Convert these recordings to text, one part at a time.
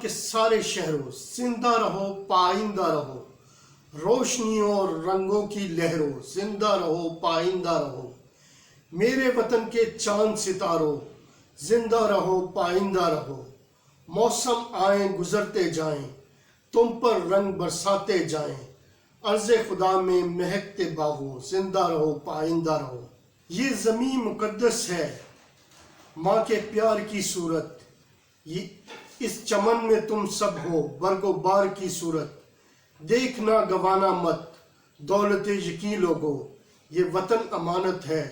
के सारे शहरों, जिंदा रहो पाइंदा रहो, रोशनियों और रंगों की लहरों, जिंदा रहो पाइंदा रहो, मेरे वतन के चांद सितारों, जिंदा रहो पाइंदा रहो, मौसम आए गुजरते जाएं, तुम पर रंग बरसाते जाएं, अर्ज़े खुदा में महकते बागों, जिंदा रहो पाइंदा रहो। ये ज़मीं मुक़द्दस है, माँ के प्यार की सूरत, ये इस चमन में तुम सब हो बरगो बार की सूरत, देखना गवाना मत दौलत यकीन लोगो, ये वतन अमानत है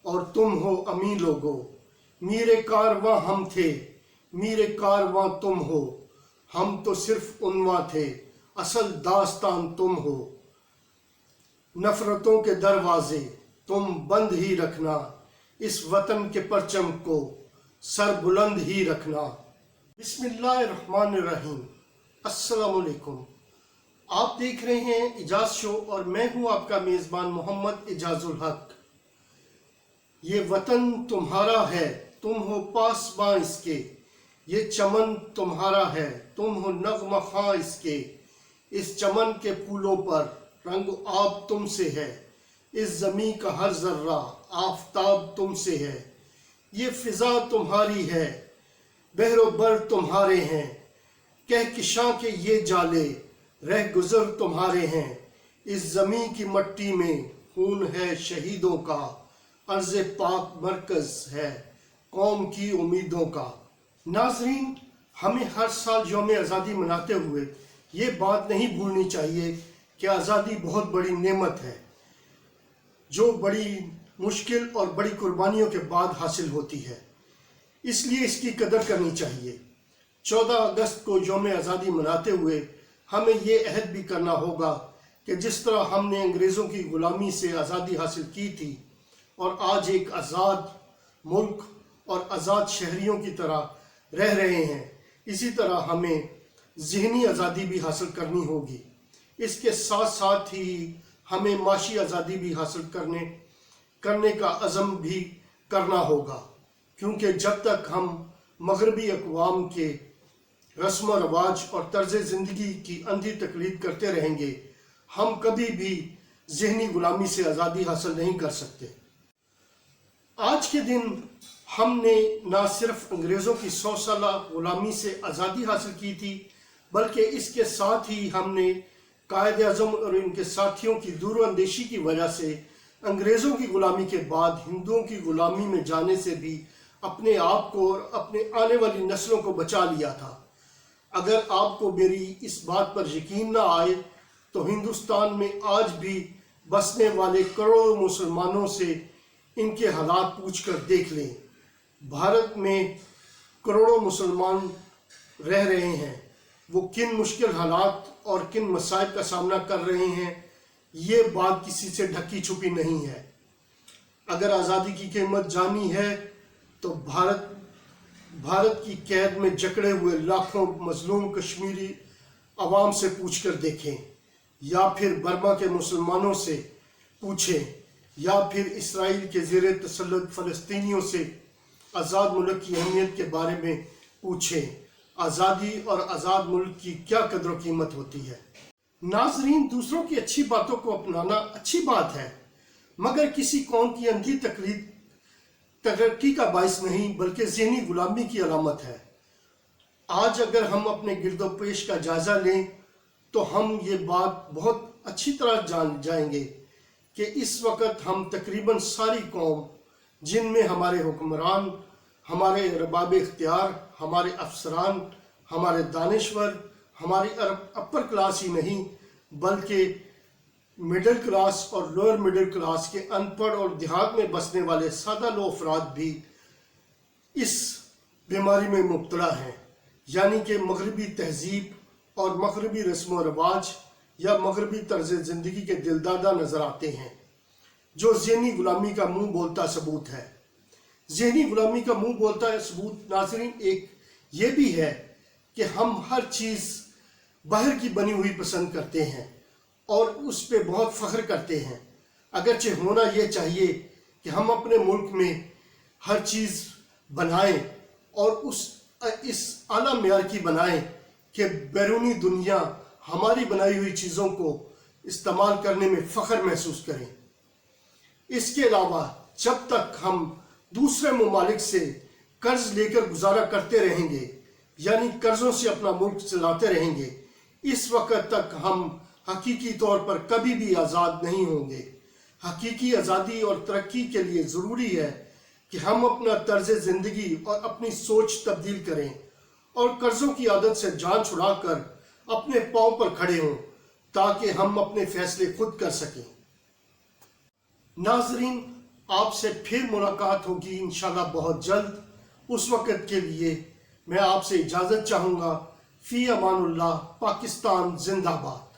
और तुम हो अमीन लोगो, मीरे कारवां हम थे मीरे कारवां तुम हो, हम तो सिर्फ उन्वा थे असल दास्तान तुम हो, नफरतों के दरवाजे तुम बंद ही रखना, इस वतन के परचम को सर बुलंद ही रखना। बिस्मिल्लाहिर्रहमानिर्रहीम। अस्सलाम वालेकुम। आप देख रहे हैं इजाज शो और मैं हूं आपका मेज़बान मोहम्मद इजाजुल हक। ये वतन तुम्हारा है, तुम हो पासबां इसके, ये चमन तुम्हारा है, तुम हो नग़्मा ख़्वां इसके, इस चमन के फूलों पर रंग आब तुमसे है, इस ज़मीं का हर ज़र्रा आफ़ताब तुमसे है, ये फ़िज़ा तुम्हारी है, बहरो बर तुम्हारे हैं, कहकशां के ये जाले रह गुज़र तुम्हारे हैं, इस ज़मीं की मट्टी में खून है शहीदों का, अर्ज़ पाक मरकज़ है कौम की उम्मीदों का। नाज़रीन, हमें हर साल यौम आज़ादी मनाते हुए ये बात नहीं भूलनी चाहिए कि आज़ादी बहुत बड़ी नेमत है जो बड़ी मुश्किल और बड़ी कुर्बानियों के बाद हासिल होती है, इसलिए इसकी कदर करनी चाहिए। 14 अगस्त को यौम आज़ादी मनाते हुए हमें ये अहद भी करना होगा कि जिस तरह हमने अंग्रेज़ों की ग़ुलामी से आज़ादी हासिल की थी और आज एक आज़ाद मुल्क और आज़ाद शहरियों की तरह रह रहे हैं, इसी तरह हमें ज़हनी आज़ादी भी हासिल करनी होगी। इसके साथ साथ ही हमें माशी आज़ादी भी हासिल करने का अज़म भी करना होगा, क्योंकि जब तक हम मगरबी अक़वाम के रस्म व रवाज और तर्ज़ ज़िंदगी की अंधी तकलीद करते रहेंगे, हम कभी भी ज़हनी ग़ुलामी से आज़ादी हासिल नहीं कर सकते। आज के दिन हमने ना सिर्फ अंग्रेज़ों की 100 साला ग़ुलामी से आज़ादी हासिल की थी, बल्कि इसके साथ ही हमने कायद-ए-आज़म और इनके साथियों की दूरअंदेशी की वजह से अंग्रेज़ों की ग़ुलामी के बाद हिंदुओं की ग़ुलामी में जाने से भी अपने आप को और अपने आने वाली नस्लों को बचा लिया था। अगर आपको मेरी इस बात पर यकीन ना आए तो हिंदुस्तान में आज भी बसने वाले करोड़ों मुसलमानों से इनके हालात पूछ कर देख लें। भारत में करोड़ों मुसलमान रह रहे हैं, वो किन मुश्किल हालात और किन मसाइब का सामना कर रहे हैं, ये बात किसी से ढकी छुपी नहीं है। अगर आज़ादी की कीमत जानी है तो भारत की कैद में जकड़े हुए लाखों मजलूम कश्मीरी अवाम से पूछ कर देखें, या फिर बर्मा के मुसलमानों से पूछें, या फिर इसराइल के ज़ेर तसल्लुत फ़लस्तीनियों से आज़ाद मुल्क की अहमियत के बारे में पूछें। आज़ादी और आज़ाद मुल्क की क्या कदर व कीमत होती है। नाज़रीन, दूसरों की अच्छी बातों को अपनाना अच्छी बात है, मगर किसी कौम की अंधी तकलीद तरक्की का बाइस नहीं बल्कि ज़हनी ग़ुलामी की अलामत है। आज अगर हम अपने गिरदोपेश का जायज़ा लें तो हम ये बात बहुत अच्छी तरह जान जाएंगे कि इस वक्त हम तकरीबन सारी कौम, जिनमें हमारे हुक्मरान, हमारे रबाब इख्तियार, हमारे अफसरान, हमारे दानिश्वर, हमारी अपर क्लास ही नहीं बल्कि मिडिल क्लास और लोअर मिडिल क्लास के अनपढ़ और देहात में बसने वाले सादा लो अफराद भी इस बीमारी में मुब्तला हैं, यानी कि मगरबी तहजीब और मगरबी रस्म व रवाज या मगरबी तर्ज ज़िंदगी के दिलदादा नज़र आते हैं, जो ज़हनी ग़ुलामी का मुँह बोलता सबूत है। ज़हनी ग़ुलामी का मुँह बोलता सबूत नाज़रीन एक ये भी है कि हम हर चीज़ बाहर की बनी हुई पसंद करते हैं और उस पर बहुत फ़ख्र करते हैं, अगरचे होना ये चाहिए कि हम अपने मुल्क में हर चीज़ बनाएं और इस आला मेयार की बनाएं کہ بیرونی دنیا ہماری بنائی ہوئی چیزوں کو استعمال کرنے میں فخر محسوس کریں۔ اس کے علاوہ جب تک ہم دوسرے ممالک سے قرض لے کر گزارا کرتے رہیں گے، یعنی قرضوں سے اپنا ملک چلاتے رہیں گے، اس وقت تک ہم حقیقی طور پر کبھی بھی آزاد نہیں ہوں گے۔ حقیقی آزادی اور ترقی کے لیے ضروری ہے کہ ہم اپنا طرز زندگی اور اپنی سوچ تبدیل کریں اور قرضوں کی عادت سے جان چھڑا کر اپنے پاؤں پر کھڑے ہوں تاکہ ہم اپنے فیصلے خود کر سکیں۔ ناظرین، آپ سے پھر ملاقات ہوگی انشاءاللہ بہت جلد۔ اس وقت کے لیے میں آپ سے اجازت چاہوں گا۔ فی امان اللہ۔ پاکستان زندہ باد۔